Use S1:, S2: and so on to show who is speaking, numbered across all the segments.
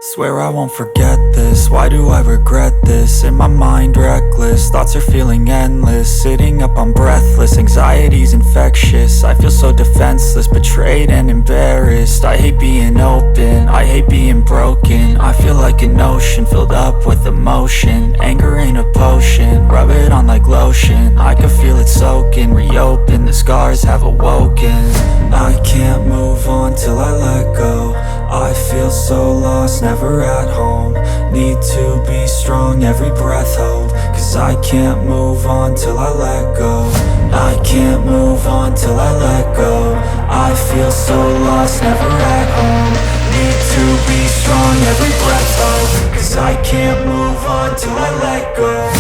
S1: Swear I won't forget this, why do I regret this? In my mind reckless, thoughts are feeling endless. Sitting up I'm breathless, anxiety's infectious. I feel so defenseless, betrayed and embarrassed. I hate being open, I hate being broken. I feel like an ocean filled up with emotion. Anger ain't a potion, rub it on like lotion. I can feel it soaking, reopen, the scars have awoken. I can't move on till I let go. I feel so lost, never at home. Need to be strong, every breath hold. Cause I can't move on till I let go. I can't move on till I let go. I feel so lost, never at home. Need to be strong, every breath hold. Cause I can't move on till I let go.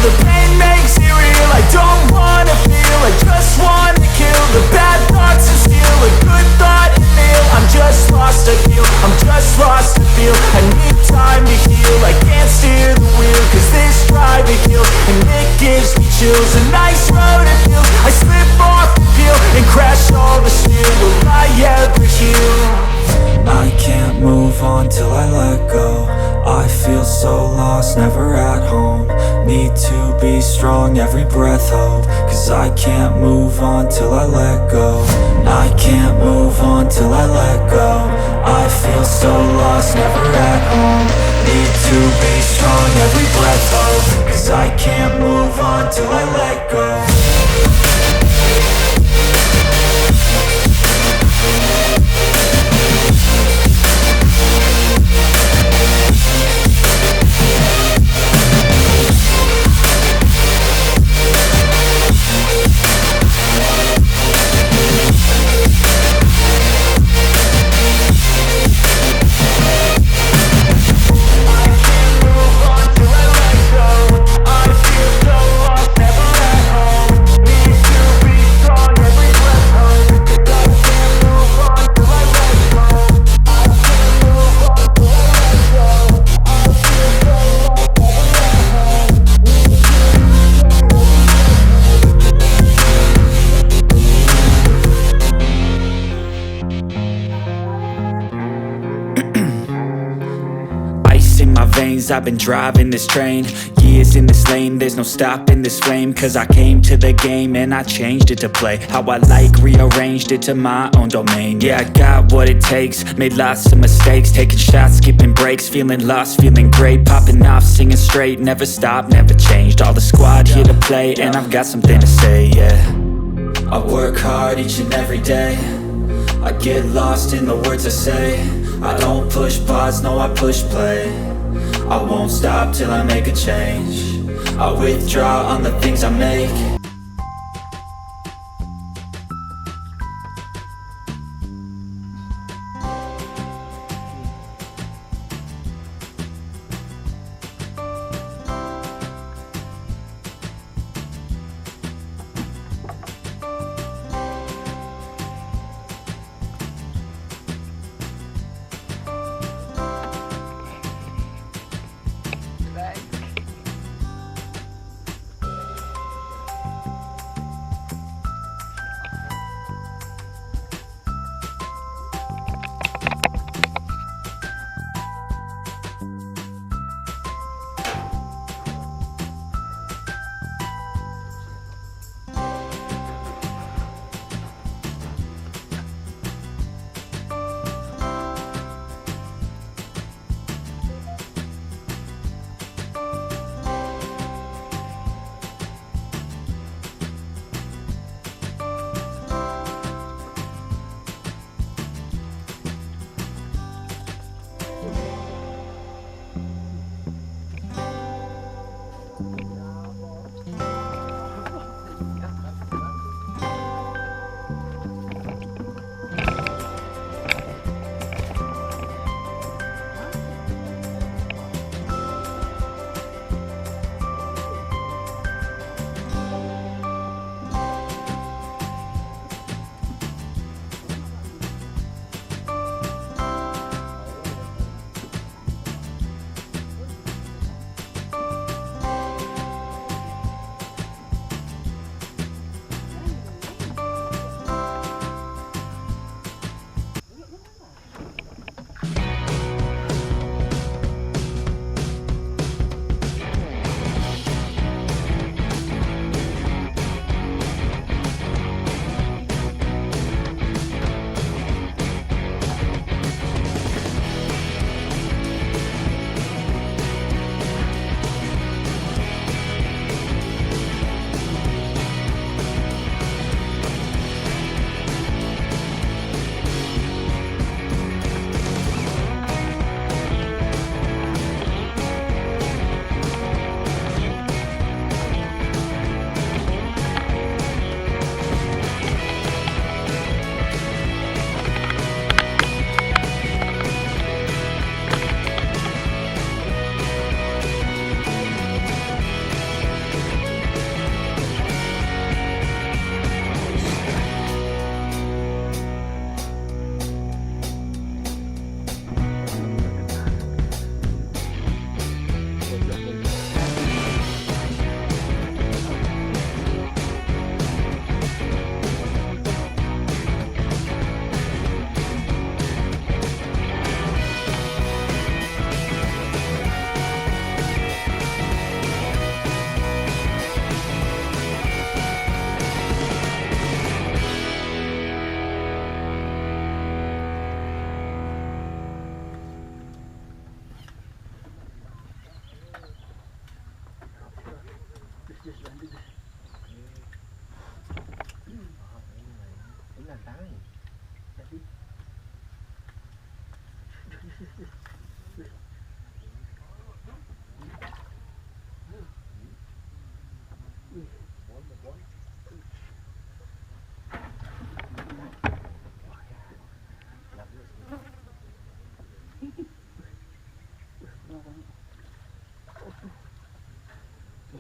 S2: The pain makes it real, I don't wanna feel, I just wanna kill the bad thoughts and steal a good thought and feel. I'm just lost, I feel, I'm just lost, I feel. I need time to heal, I can't steer the wheel. Cause this drive it kills, and it gives me chills. A nice road it feels, I slip off the peel and crash all the steel. Will I ever heal?
S1: I can't move on till I let go. I feel so lost, never at home. Need to be strong, every breath hold. Cause I can't move on till I let go. I can't move on till I let go. I feel so lost, never at home. Need to be strong, every breath hold. Cause I can't move on till I let go. I've been driving this train, years in this lane, there's no stopping this flame. Cause I came to the game and I changed it to play how I like, rearranged it to my own domain. Yeah, I got what it takes, made lots of mistakes, taking shots, skipping breaks, feeling lost, feeling great, popping off, singing straight, never stopped, never changed. All the squad here to play and I've got something to say, yeah. I work hard each and every day, I get lost in the words I say. I don't push pause, no I push play. I won't stop till I make a change. I withdraw on the things I make.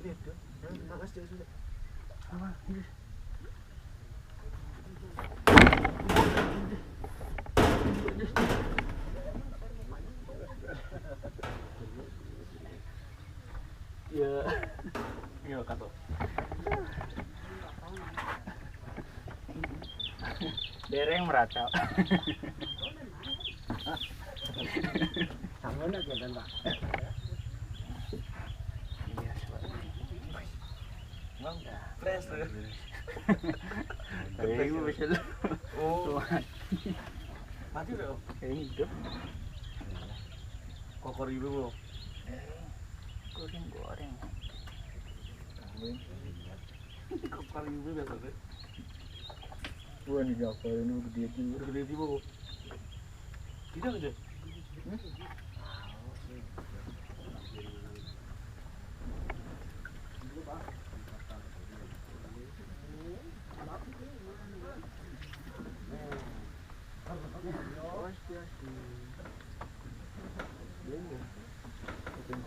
S3: Iya kata. Dereng merata. Sama nak kita tak. Iya, bang, fresh tu. Tapi ibu besar. Oh, mati dah. Ini hidup. Kokor ibu. Goreng. Kokor ibu biasa tu. Bukan ni apa ini gede tiba. Tidak aja.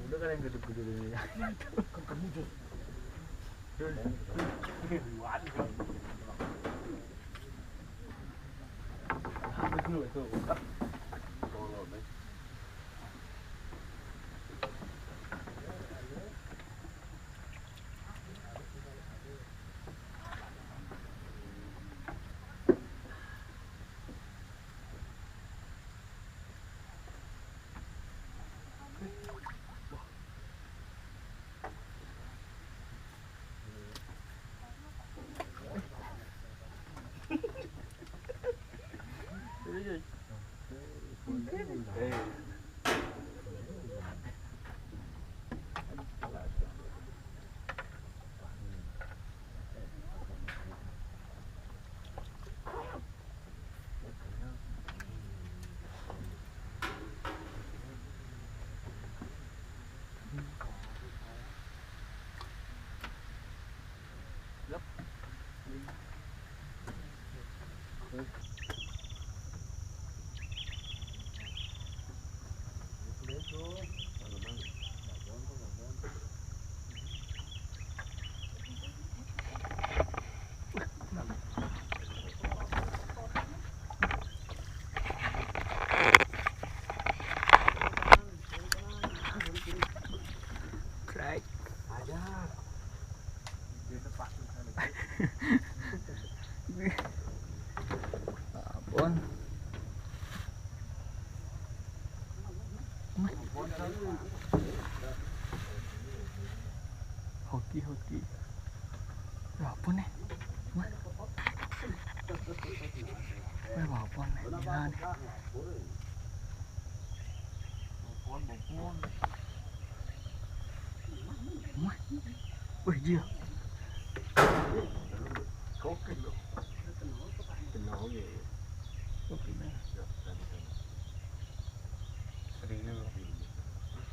S3: Udah kan yang gede-gede ini. Kamu tuh. Itu bukan. Babon. Hoki. Babon nih. Babon nih. Gila nih. Wih, dia.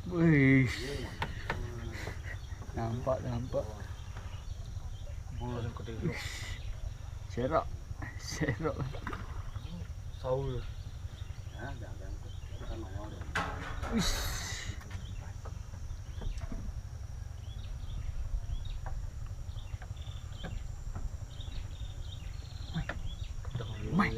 S3: Wih, nampak. Serok. Saul. Wih. Mày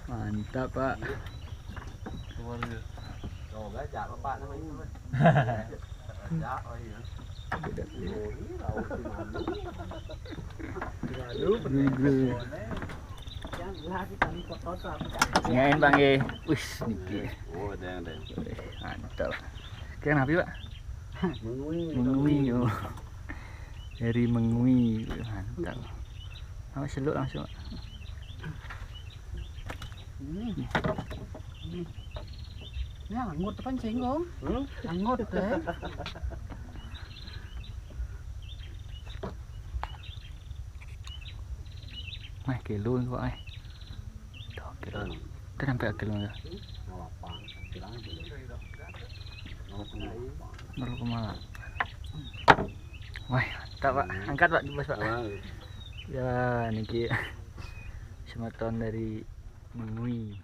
S3: mantap Pak. Ngain Bang ye. Wih, niki. Oh, deh. Mantap. Kenapa Pak? Mengui. Oh. Dari mengui, mantap. Awas seluk langsung.
S4: Ya, anggut pancing kong. Anggut deh.
S1: Mai kilo kok ai. Kilo. Kita sampai kilo ya. 0,8. Wah, mantap.
S3: Mantap Pak, angkat Pak, bos Pak.
S5: Aman.
S3: Ya, niki semeton dari Mui.